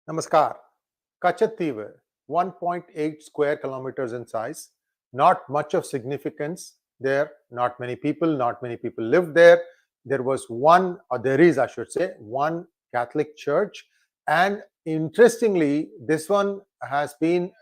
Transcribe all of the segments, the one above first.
Namaskar. Katchatheevu, 1.8 square kilometers in size, not much of significance there, not many people lived there. There was one, or there is, I should say, one Catholic church. And interestingly, this one has been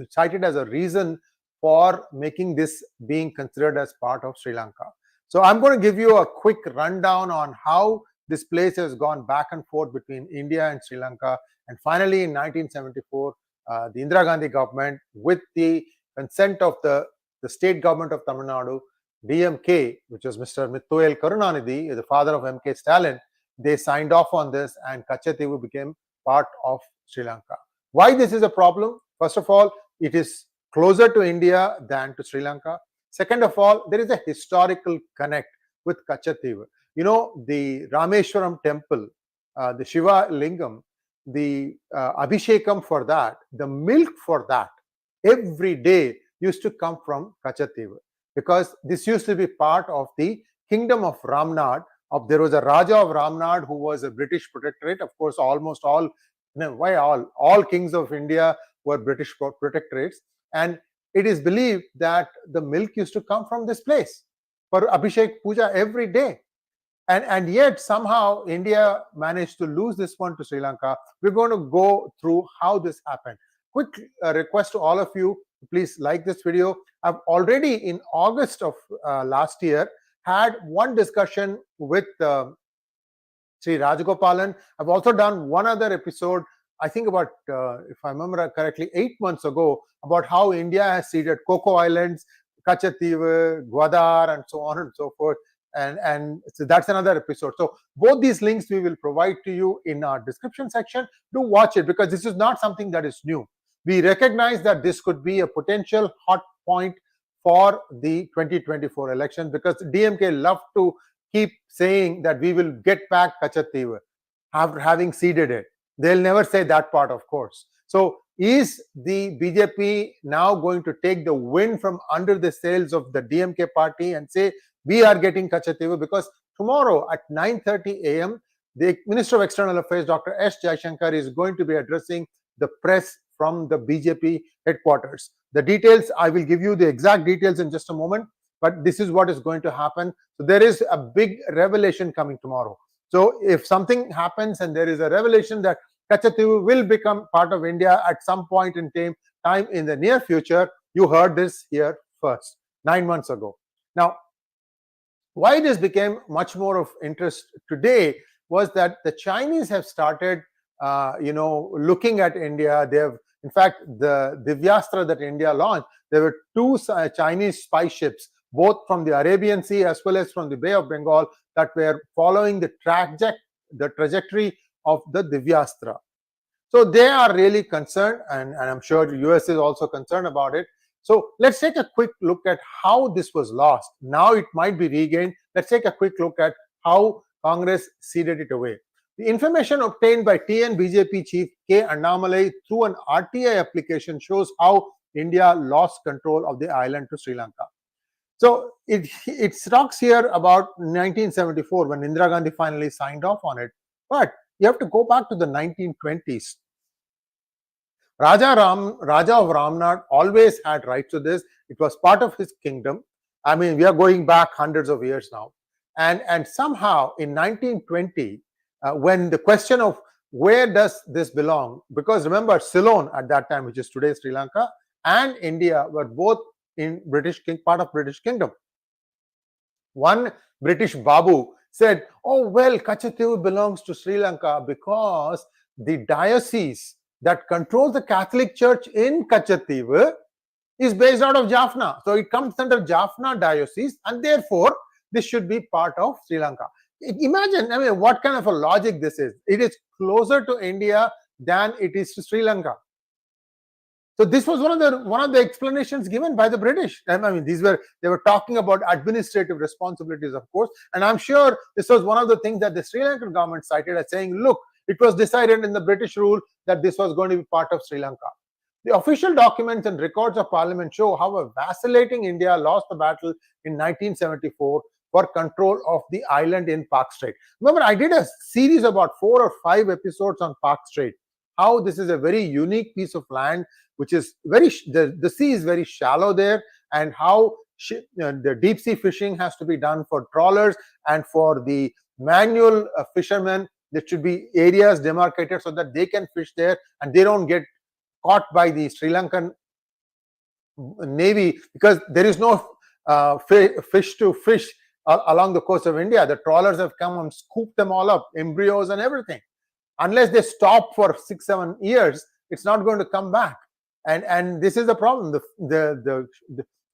cited as a reason for making this being considered as part of Sri Lanka. So I'm going to give you a quick rundown on how this place has gone back and forth between India and Sri Lanka. And finally, in 1974, the Indira Gandhi government, with the consent of the state government of Tamil Nadu, DMK, which was Mr. 𝗤𝗂𝗍𝗍 𝗓𝗂𝗍, the father of MK Stalin, they signed off on this and Katchatheevu became part of Sri Lanka. Why this is a problem? First of all, it is closer to India than to Sri Lanka. Second of all, there is a historical connect with Katchatheevu. You know, the Rameshwaram temple, the Shiva Lingam, the Abhishekam for that, the milk for that, every day used to come from Katchatheevu, because this used to be part of the Kingdom of Ramnad. There was a Raja of Ramnad who was a British protectorate. Of course, almost all, all kings of India were British protectorates. And it is believed that the milk used to come from this place for Abhishek Puja every day. And yet somehow India managed to lose this one to Sri Lanka. We're going to go through how this happened. Quick request to all of you, please like this video. I've already in August of last year had one discussion with Sree Rajagopal. I've also done one other episode, I think about, if I remember correctly, 8 months ago, about how India has ceded Coco Islands, Katchatheevu, Gwadar, and so on and so forth. And so that's another episode. So both these links we will provide to you in our description section. Do watch it, because this is not something that is new. We recognize that this could be a potential hot point for the 2024 election, because DMK love to keep saying that we will get back Katchatheevu after having ceded it. They'll never say that part, of course. So is the BJP now going to take the wind from under the sails of the DMK party and say, we are getting Katchatheevu? Because tomorrow at 9:30 a.m., the Minister of External Affairs, Dr. 𝗤𝙭 is going to be addressing the press from the BJP headquarters. The details, I will give you the exact details in just a moment, but this is what is going to happen. So there is a big revelation coming tomorrow. So if something happens and there is a revelation that Katchatheevu will become part of India at some point in time in the near future, you heard this here first, 9 months ago. Now, why this became much more of interest today was that the Chinese have started, looking at India. They have, in fact, the 𝗣𝗚𝗍𝗍 that India launched, there were two Chinese spy ships, both from the Arabian Sea as well as from the Bay of Bengal, that were following the trajectory of the 𝗣𝗚𝗍𝗍. So they are really concerned, and I'm sure the US is also concerned about it. So let's take a quick look at how this was lost. Now it might be regained. Let's take a quick look at how Congress ceded it away. The information obtained by TN BJP chief K. Annamalai through an RTI application shows how India lost control of the island to Sri Lanka. So it talks here about 1974 when Indira Gandhi finally signed off on it. But you have to go back to the 1920s. Raja of Ramnad always had rights to this. It was part of his kingdom. I mean, we are going back hundreds of years now. And somehow in 1920, when the question of where does this belong, because remember, Ceylon at that time, which is today Sri Lanka, and India were both in part of British Kingdom. One British Babu said, oh, well, Katchatheevu belongs to Sri Lanka because the diocese that controls the Catholic Church in Katchatheevu is based out of Jaffna. So it comes under Jaffna diocese, and therefore this should be part of Sri Lanka. Imagine, I mean, what kind of a logic this is. It is closer to India than it is to Sri Lanka. So this was one of the explanations given by the British. I mean, they were talking about administrative responsibilities, of course, and I'm sure this was one of the things that the Sri Lankan government cited as saying, look, it was decided in the British rule that this was going to be part of Sri Lanka. The official documents and records of Parliament show how a vacillating India lost the battle in 1974 for control of the island in Park Strait. Remember, I did a series about 4 or 5 episodes on Park Strait. how this is a very unique piece of land, which is the sea is very shallow there, and how the deep sea fishing has to be done for trawlers, and for the manual fishermen there should be areas demarcated so that they can fish there and they don't get caught by the Sri Lankan Navy, because there is no fish to fish along the coast of India. The trawlers have come and scooped them all up, embryos and everything. Unless they stop for 6-7 years, it's not going to come back. And this is the problem.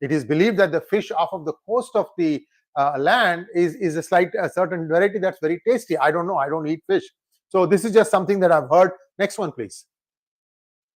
It is believed that the fish off of the coast of the land is a certain variety that's very tasty. I don't know. I don't eat fish. So this is just something that I've heard. Next one, please.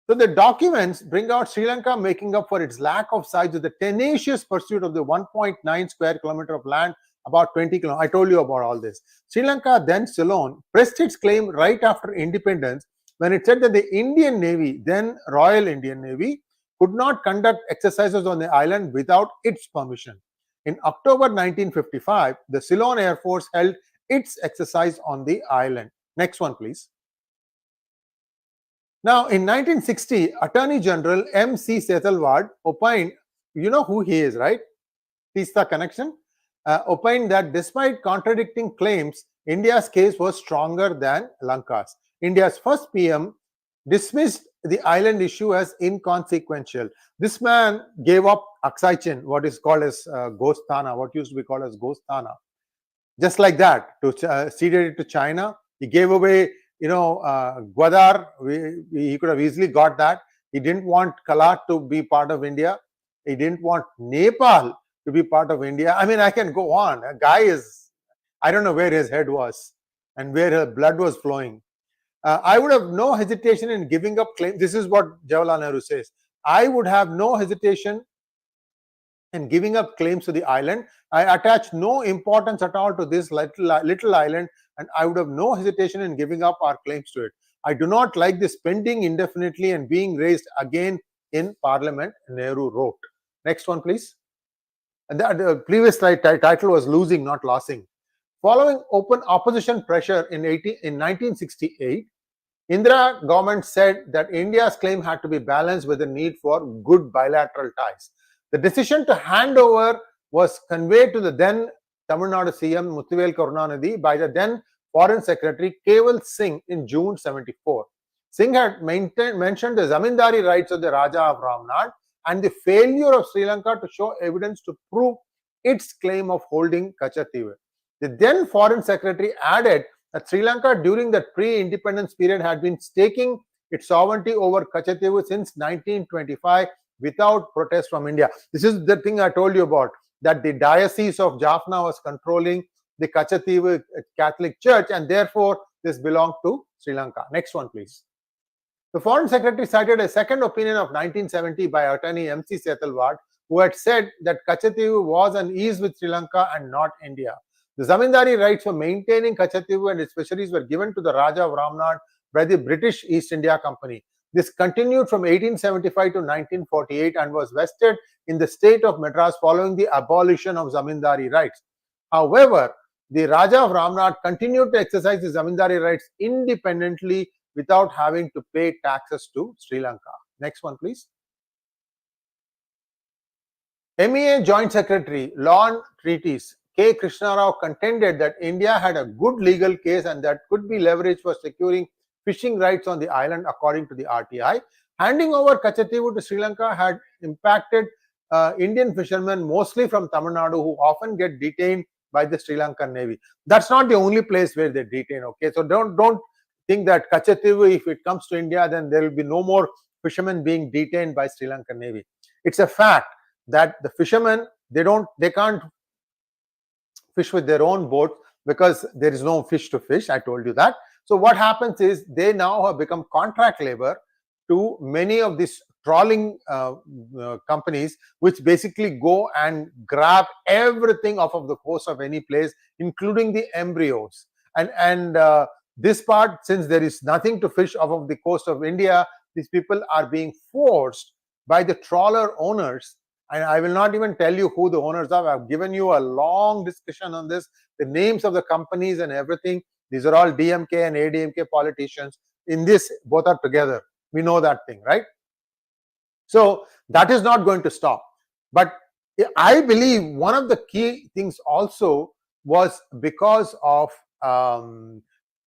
So the documents bring out Sri Lanka making up for its lack of size with the tenacious pursuit of the 1.9 square kilometer of land, about 20 kilometers. I told you about all this. Sri Lanka, then Ceylon, pressed its claim right after independence when it said that the Indian Navy, then Royal Indian Navy, could not conduct exercises on the island without its permission. In October 1955, the Ceylon Air Force held its exercise on the island. Next one, please. Now, in 1960, Attorney General 𝗚𝚻 𝗍𝗏𝗏 opined, you know who he is, right? Teesta connection. Opined that despite contradicting claims, India's case was stronger than Lanka's. India's first PM dismissed the island issue as inconsequential. This man gave up 𝙒𝙧𝙤𝙀𝘁, what is called as 𝗤𝙧𝙤𝙀, what used to be called as 𝗤𝙧𝙤𝙀. Just like that, to ceded it to China. He gave away, Gwadar. He could have easily got that. He didn't want Kalat to be part of India. He didn't want Nepal to be part of India. I mean, I can go on. A guy is, I don't know where his head was and where her blood was flowing. I would have no hesitation in giving up claims. This is what Jawaharlal Nehru says. I would have no hesitation in giving up claims to the island. I attach no importance at all to this little island, and I would have no hesitation in giving up our claims to it. I do not like this pending indefinitely and being raised again in Parliament, Nehru wrote. Next one, please. And the previous title was Losing, not Lossing. Following open opposition pressure in 1968, Indira government said that India's claim had to be balanced with the need for good bilateral ties. The decision to hand over was conveyed to the then Tamil Nadu CM Muthuvel Karunanidhi by the then Foreign Secretary Keval Singh in June 74. Singh had mentioned the zamindari rights of the Raja of Ramnad and the failure of Sri Lanka to show evidence to prove its claim of holding Katchatheevu. The then Foreign Secretary added that Sri Lanka during the pre-independence period had been staking its sovereignty over Katchatheevu since 1925 without protest from India. This is the thing I told you about, that the Diocese of Jaffna was controlling the Katchatheevu Catholic Church, and therefore this belonged to Sri Lanka. Next one, please. The Foreign Secretary cited a second opinion of 1970 by attorney 𝗚𝚻 𝗍𝗏𝗏, who had said that Katchatheevu was and is with Sri Lanka and not India. The zamindari rights for maintaining Katchatheevu and its fisheries were given to the Raja of Ramnad by the British East India Company. This continued from 1875 to 1948 and was vested in the state of Madras following the abolition of zamindari rights. However, the Raja of Ramnad continued to exercise his zamindari rights independently without having to pay taxes to Sri Lanka. Next one, please. MEA Joint Secretary, Law and Treaties, K. Krishna Rao contended that India had a good legal case and that could be leveraged for securing fishing rights on the island according to the RTI. Handing over Katchatheevu to Sri Lanka had impacted Indian fishermen, mostly from Tamil Nadu, who often get detained by the Sri Lankan Navy. That's not the only place where they detain, okay? So don't think that Katchatheevu, if it comes to India, then there will be no more fishermen being detained by Sri Lankan Navy. It's a fact that the fishermen, they can't fish with their own boat because there is no fish to fish. I told you that. So what happens is they now have become contract labor to many of these trawling companies, which basically go and grab everything off of the coast of any place, including the embryos. And this part, since there is nothing to fish off of the coast of India, these people are being forced by the trawler owners. And I will not even tell you who the owners are. I've given you a long discussion on this, the names of the companies and everything. These are all DMK and ADMK politicians. in this, both are together. We know that thing, right? So that is not going to stop. But I believe one of the key things also was because of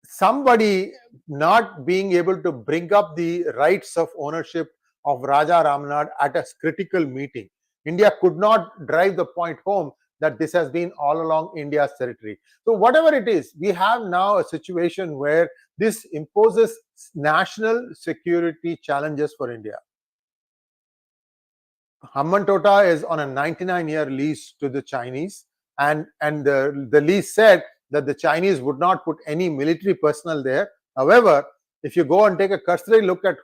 somebody not being able to bring up the rights of ownership of Raja Ramnad at a critical meeting. India could not drive the point home that this has been all along India's territory. So whatever it is, we have now a situation where this imposes national security challenges for India. Hambantota is on a 99-year lease to the Chinese, and the lease said that the Chinese would not put any military personnel there. However, if you go and take a cursory look at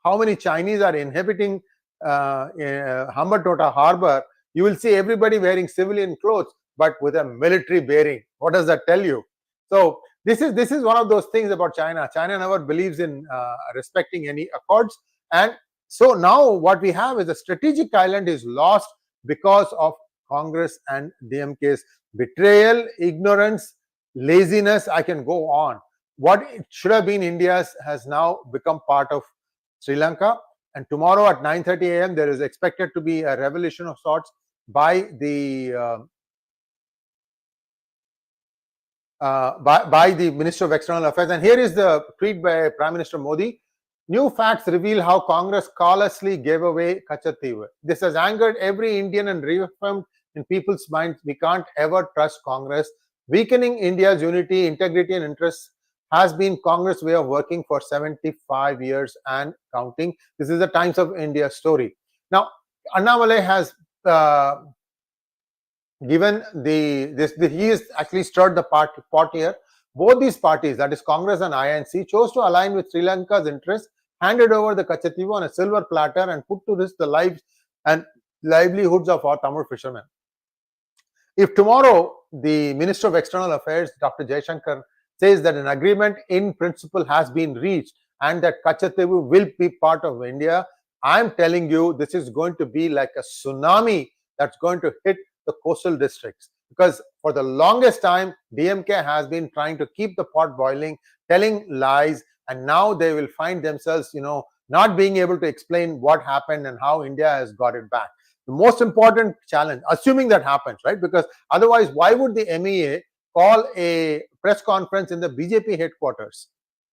how many Chinese are inhabiting Hambantota harbor, you will see everybody wearing civilian clothes but with a military bearing. What does that tell you? So this is one of those things about China. China never believes in respecting any accords, and so now what we have is a strategic island is lost because of Congress and DMK's betrayal, ignorance, laziness. I can go on. What it should have been India's has now become part of Sri Lanka. And tomorrow at 9:30 a.m. there is expected to be a revelation of sorts by the Minister of External Affairs. And here is the tweet by Prime Minister Modi. New facts reveal how Congress callously gave away Katchatheevu. This has angered every Indian and reaffirmed in people's minds we can't ever trust Congress. Weakening India's unity, integrity and interests has been Congress' way of working for 75 years and counting. This is the Times of India story. Now, Annamalai has given he has actually stirred the pot here. Both these parties, that is Congress and INC, chose to align with Sri Lanka's interests, handed over the Katchatheevu on a silver platter and put to risk the lives and livelihoods of our Tamil fishermen. If tomorrow the Minister of External Affairs, Dr. Jaishankar, says that an agreement in principle has been reached and that Katchatheevu will be part of India, I'm telling you this is going to be like a tsunami that's going to hit the coastal districts. Because for the longest time, DMK has been trying to keep the pot boiling, telling lies, and now they will find themselves, not being able to explain what happened and how India has got it back. The most important challenge, assuming that happens, right? Because otherwise, why would the MEA call a press conference in the BJP headquarters?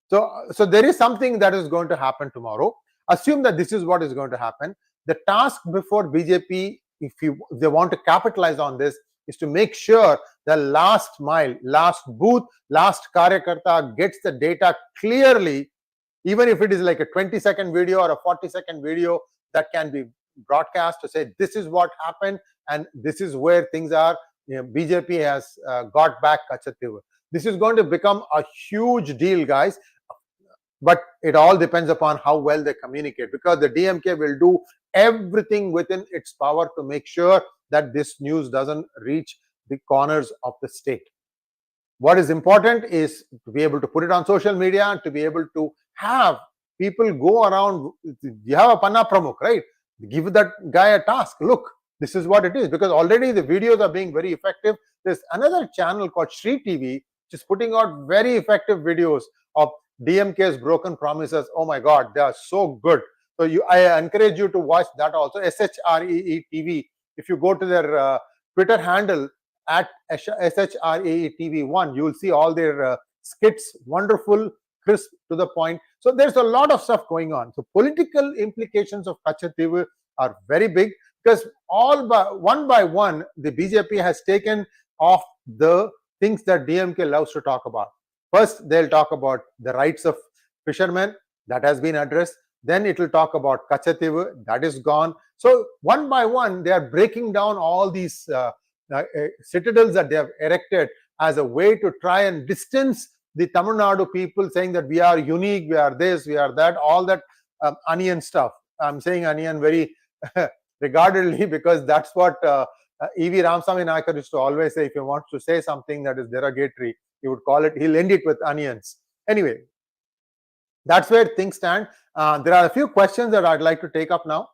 So there is something that is going to happen tomorrow. Assume that this is what is going to happen. The task before BJP, if they want to capitalize on this, is to make sure the last mile, last booth, last karyakarta gets the data clearly, even if it is like a 20-second video or a 40-second video that can be broadcast to say this is what happened and this is where things are. BJP has got back Katchatheevu. This is going to become a huge deal, guys. But it all depends upon how well they communicate, because the DMK will do everything within its power to make sure that this news doesn't reach the corners of the state. What is important is to be able to put it on social media and to be able to have people go around. You have a Panna Pramukh, right? Give that guy a task. Look, this is what it is, because already the videos are being very effective. There's another channel called Sree TV, which is putting out very effective videos of DMK's broken promises. Oh my God, they are so good. So I encourage you to watch that also. SHREE TV. If you go to their Twitter handle at SHREE TV1, you will see all their skits, wonderful, crisp, to the point. So there's a lot of stuff going on. So political implications of Katchatheevu are very big, because one by one, the BJP has taken off the things that DMK loves to talk about. First, they'll talk about the rights of fishermen. That has been addressed. Then it will talk about Katchatheevu. That is gone. So one by one, they are breaking down all these citadels that they have erected as a way to try and distance the Tamil Nadu people, saying that we are unique, we are this, we are that, all that onion stuff. I'm saying onion very regardedly, because that's what E.V. Ramasamy Nayakar used to always say. If you want to say something that is derogatory, he would call it, he'll end it with onions. Anyway, that's where things stand. There are a few questions that I'd like to take up now.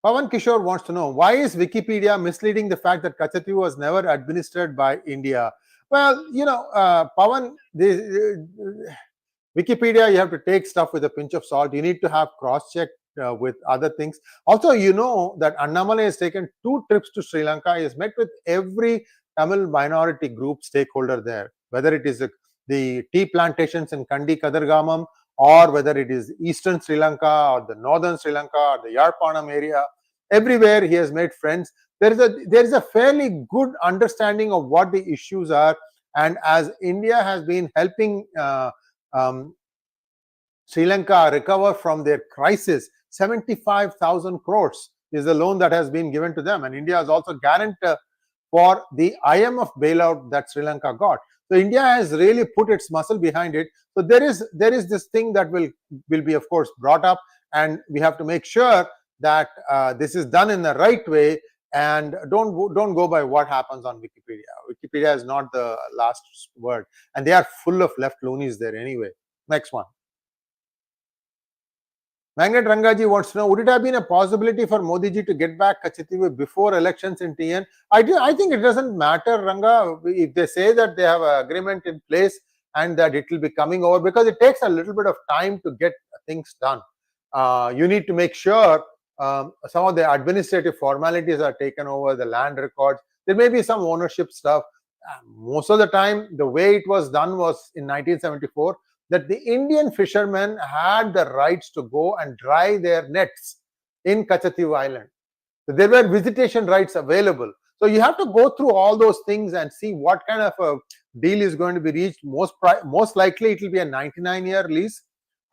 Pawan Kishore wants to know, why is Wikipedia misleading the fact that Katchatheevu was never administered by India? Well, Pawan, Wikipedia, you have to take stuff with a pinch of salt. You need to have cross-check with other things. Also, that Annamalai has taken 2 trips to Sri Lanka. He has met with every Tamil minority group stakeholder there, whether it is the tea plantations in Kandi Kadargamam, or whether it is eastern Sri Lanka or the northern Sri Lanka or the Yarpanam area. Everywhere he has made friends. There is a fairly good understanding of what the issues are, and as India has been helping Sri Lanka recover from their crisis, 75,000 crores is the loan that has been given to them, and India is also guarantor for the IMF bailout that Sri Lanka got. So India has really put its muscle behind it. So there is this thing that will be, of course, brought up, and we have to make sure that this is done in the right way, and don't go by what happens on Wikipedia. Wikipedia is not the last word, and they are full of left loonies there anyway. Next one. Magnet Rangaji wants to know, would it have been a possibility for Modi ji to get back Katchatheevu before elections in TN? I think it doesn't matter, Ranga, if they say that they have an agreement in place and that it will be coming over, because it takes a little bit of time to get things done. You need to make sure some of the administrative formalities are taken over, the land records. There may be some ownership stuff. Most of the time, the way it was done was in 1974, that the Indian fishermen had the rights to go and dry their nets in Katchatheevu Island. So there were visitation rights available. So you have to go through all those things and see what kind of a deal is going to be reached. Most likely it will be a 99-year lease.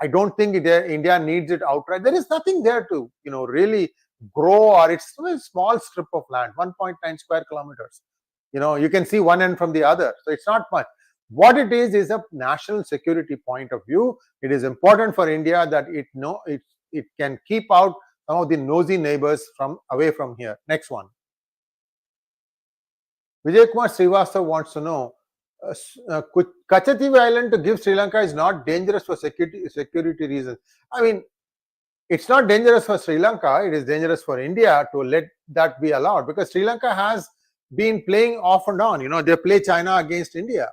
I don't think India needs it outright. There is nothing there to really grow, or it's a small strip of land, 1.9 square kilometers. You can see one end from the other, so it's not much. What it is a national security point of view. It is important for India that it can keep out some of the nosy neighbors away from here. Next one. Vijay Kumar Srivastava wants to know, Katchatheevu Island to give Sri Lanka is not dangerous for security reasons. I mean, it's not dangerous for Sri Lanka. It is dangerous for India to let that be allowed, because Sri Lanka has been playing off and on. They play China against India.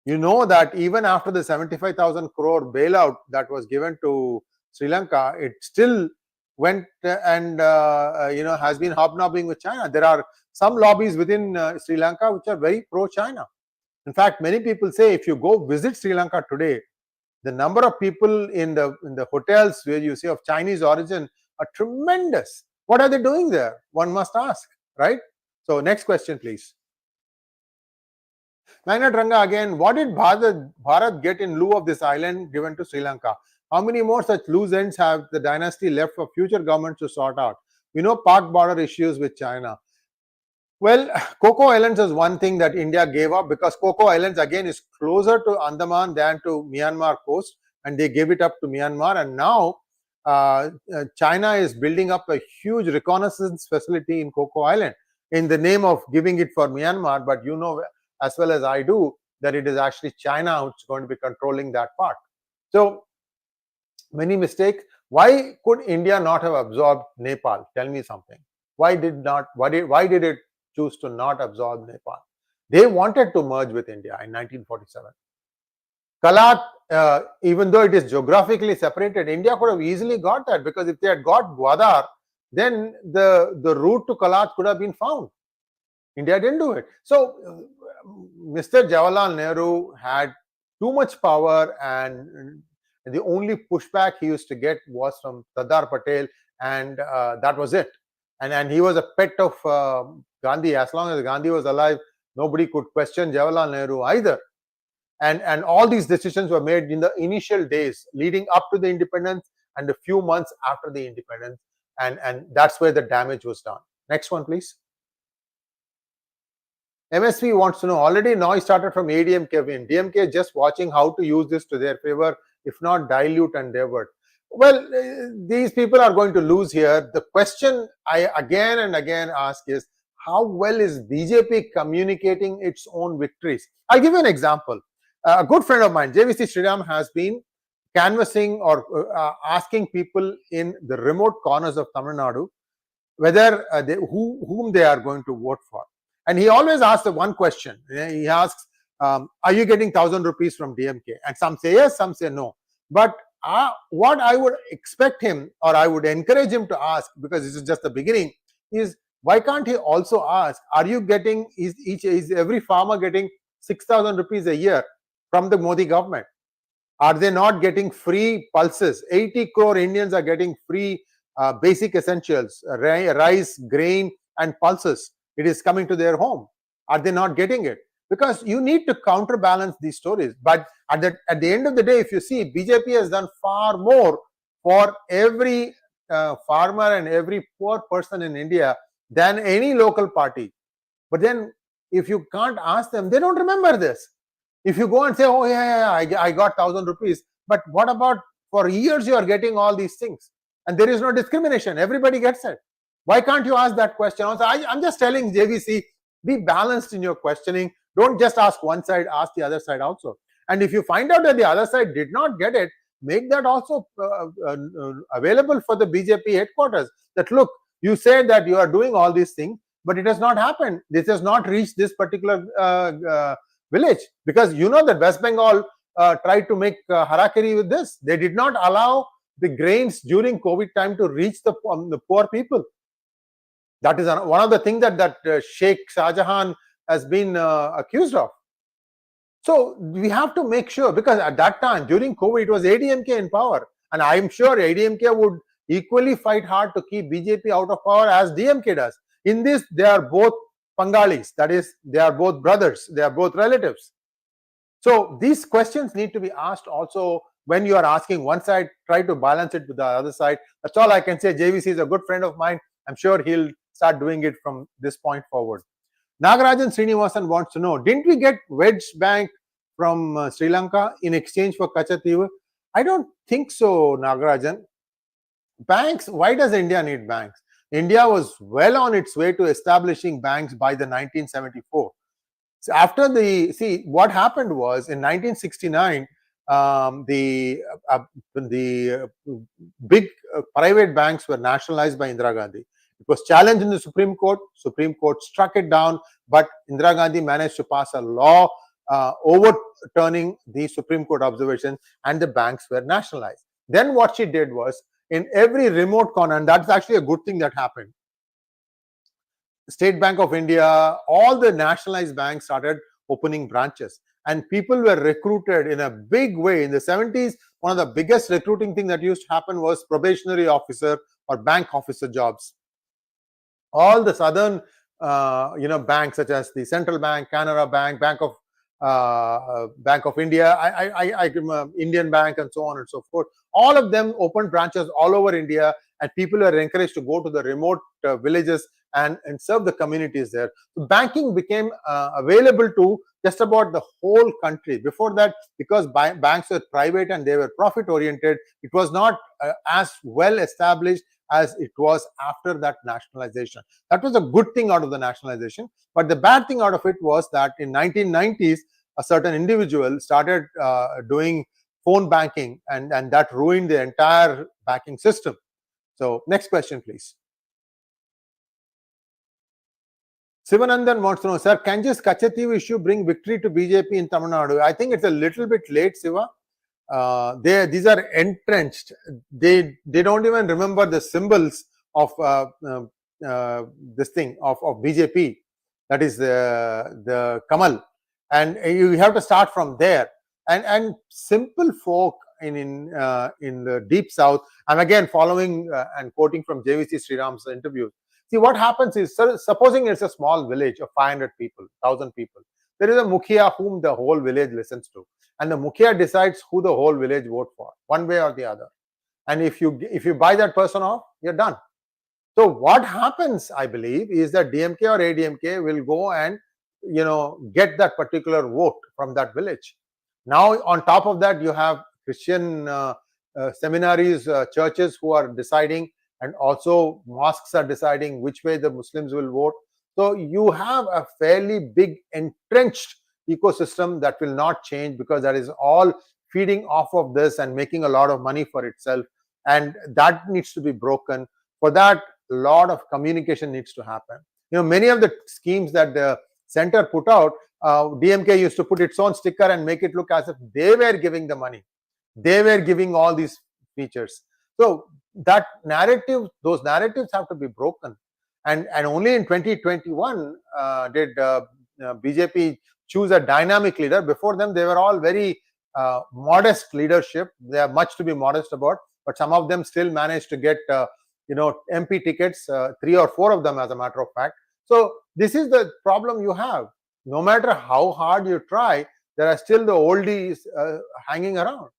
You know that even after the 75,000 crore bailout that was given to Sri Lanka, it still went and has been hobnobbing with China. There are some lobbies within Sri Lanka which are very pro-China. In fact, many people say if you go visit Sri Lanka today, the number of people in the hotels where you see of Chinese origin are tremendous. What are they doing there? One must ask, right? So next question, please. Magnet Ranga again, what did Bharat get in lieu of this island given to Sri Lanka? How many more such loose ends have the dynasty left for future governments to sort out? We know Pak border issues with China. Well, Coco Islands is one thing that India gave up, because Coco Islands again is closer to Andaman than to Myanmar coast, and they gave it up to Myanmar, and now China is building up a huge reconnaissance facility in Coco Island in the name of giving it for Myanmar, but you know as well as I do that it is actually China which is going to be controlling that part. So many mistakes. Why could India not have absorbed Nepal? Tell me something. Why did it choose to not absorb Nepal? They wanted to merge with India in 1947. Kalat, even though it is geographically separated, India could have easily got that, because if they had got Gwadar, then the route to Kalat could have been found. India didn't do it. So Mr. Jawaharlal Nehru had too much power, and the only pushback he used to get was from Sardar Patel, and that was it. And he was a pet of Gandhi. As long as Gandhi was alive, nobody could question Jawaharlal Nehru either. And all these decisions were made in the initial days leading up to the independence and a few months after the independence, and that's where the damage was done. Next one, please. MSP wants to know, already noise started from ADMK win. DMK just watching how to use this to their favor, if not dilute and divert. Well, these people are going to lose here. The question I again and again ask is, how well is BJP communicating its own victories? I'll give you an example. A good friend of mine, 𝗤𝙑 Sriram, has been canvassing or asking people in the remote corners of Tamil Nadu whether whom they are going to vote for. And he always asks the one question. He asks, are you getting 1,000 rupees from DMK? And some say yes, some say no. But what I would expect him, or I would encourage him to ask, because this is just the beginning, is why can't he also ask, are you getting, is every farmer getting 6,000 rupees a year from the Modi government? Are they not getting free pulses? 80 crore Indians are getting free basic essentials, rice, grain, and pulses. It is coming to their home. Are they not getting it? Because you need to counterbalance these stories. But at the end of the day, if you see, BJP has done far more for every farmer and every poor person in India than any local party. But then if you can't ask them, they don't remember this. If you go and say, oh yeah, I got 1,000 rupees, but what about for years you are getting all these things and there is no discrimination, everybody gets it. Why can't you ask that question? Also, I'm just telling JVC, be balanced in your questioning. Don't just ask one side, ask the other side also. And if you find out that the other side did not get it, make that also available for the BJP headquarters. That look, you said that you are doing all these things, but it has not happened. This has not reached this particular village, because you know that West Bengal tried to make harakiri with this. They did not allow the grains during COVID time to reach the poor people. That is one of the things that Sheikh Shah Jahan has been accused of. So we have to make sure, because at that time during COVID it was ADMK in power, and I am sure ADMK would equally fight hard to keep BJP out of power as DMK does. In this, they are both Pangalis, that is, they are both brothers, they are both relatives. So these questions need to be asked also when you are asking one side, try to balance it with the other side. That's all I can say. JVC is a good friend of mine. I'm sure he'll start doing it from this point forward. Nagarajan Srinivasan wants to know, didn't we get Wedge Bank from Sri Lanka in exchange for Katchatheevu? I don't think so, Nagarajan. Banks, why does India need banks? India was well on its way to establishing banks by the 1974. So after what happened was in 1969, the big private banks were nationalized by Indira Gandhi. It was challenged in the Supreme Court. Supreme Court struck it down, but Indira Gandhi managed to pass a law overturning the Supreme Court observations, and the banks were nationalized. Then what she did was, in every remote corner, and that's actually a good thing that happened, State Bank of India, all the nationalized banks started opening branches, and people were recruited in a big way. In the 70s, one of the biggest recruiting thing that used to happen was probationary officer or bank officer jobs. All the southern banks, such as the Central Bank, Canara Bank, Bank of India, Indian Bank, and so on and so forth, all of them opened branches all over India, and people were encouraged to go to the remote villages and serve the communities there. So banking became available to just about the whole country. Before that, because banks were private and they were profit oriented, it was not as well established as it was after that nationalization. That was a good thing out of the nationalization. But the bad thing out of it was that in 1990s, a certain individual started doing phone banking, and that ruined the entire banking system. So next question, please. Sivanandan wants to know, sir, can this Katchatheevu issue bring victory to BJP in Tamil Nadu? I think it's a little bit late, Siva. These are entrenched. They don't even remember the symbols of this thing of BJP. That is the Kamal, and you have to start from there. And simple folk in the deep south. I'm again following and quoting from JVC Sriram's interview. See, what happens is, supposing it's a small village of 500 people, 1,000 people, there is a mukhia whom the whole village listens to, and the mukhia decides who the whole village vote for, one way or the other. And if you buy that person off, you're done. So what happens, I believe, is that DMK or ADMK will go and get that particular vote from that village. Now, on top of that, you have Christian seminaries, churches who are deciding, and also mosques are deciding which way the Muslims will vote. So you have a fairly big entrenched ecosystem that will not change, because that is all feeding off of this and making a lot of money for itself, and that needs to be broken. For that, a lot of communication needs to happen. Many of the schemes that the center put out, DMK used to put its own sticker and make it look as if they were giving the money. They were giving all these features. So that narrative, those narratives have to be broken. And only in 2021 did BJP choose a dynamic leader. Before them, they were all very modest leadership. They have much to be modest about, but some of them still managed to get MP tickets, 3 or 4 of them, as a matter of fact. So this is the problem you have. No matter how hard you try, there are still the oldies hanging around.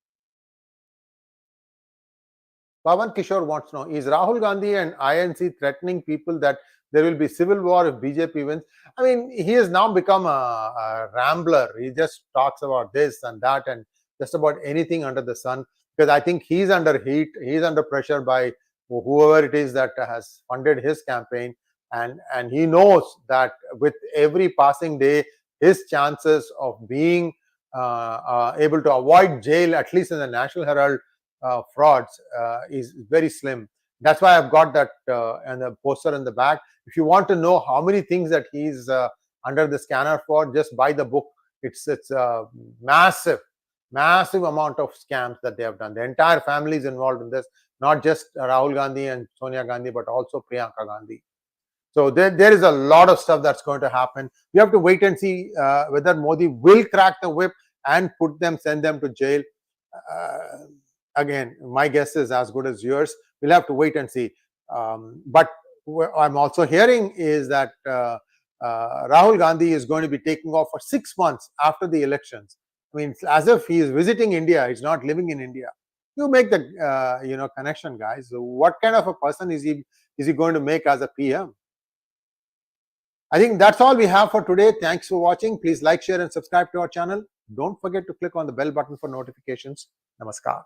Pawan Kishore wants to know, is Rahul Gandhi and INC threatening people that there will be civil war if BJP wins? I mean, he has now become a rambler. He just talks about this and that and just about anything under the sun, because I think he's under heat. He's under pressure by whoever it is that has funded his campaign. And he knows that with every passing day, his chances of being able to avoid jail, at least in the National Herald frauds, is very slim. That's why I've got that and the poster in the back. If you want to know how many things that he's under the scanner for, just buy the book. It's a massive amount of scams that they have done. The entire family is involved in this, not just Rahul Gandhi and Sonia Gandhi, but also Priyanka Gandhi. So there is a lot of stuff that's going to happen. We have to wait and see whether Modi will crack the whip and send them to jail. Again, my guess is as good as yours. We'll have to wait and see. But what I'm also hearing is that Rahul Gandhi is going to be taking off for 6 months after the elections. I mean, it's as if he is visiting India. He's not living in India. You make the connection, guys. So what kind of a person is he going to make as a PM? I think that's all we have for today. Thanks for watching. Please like, share, and subscribe to our channel. Don't forget to click on the bell button for notifications. Namaskar.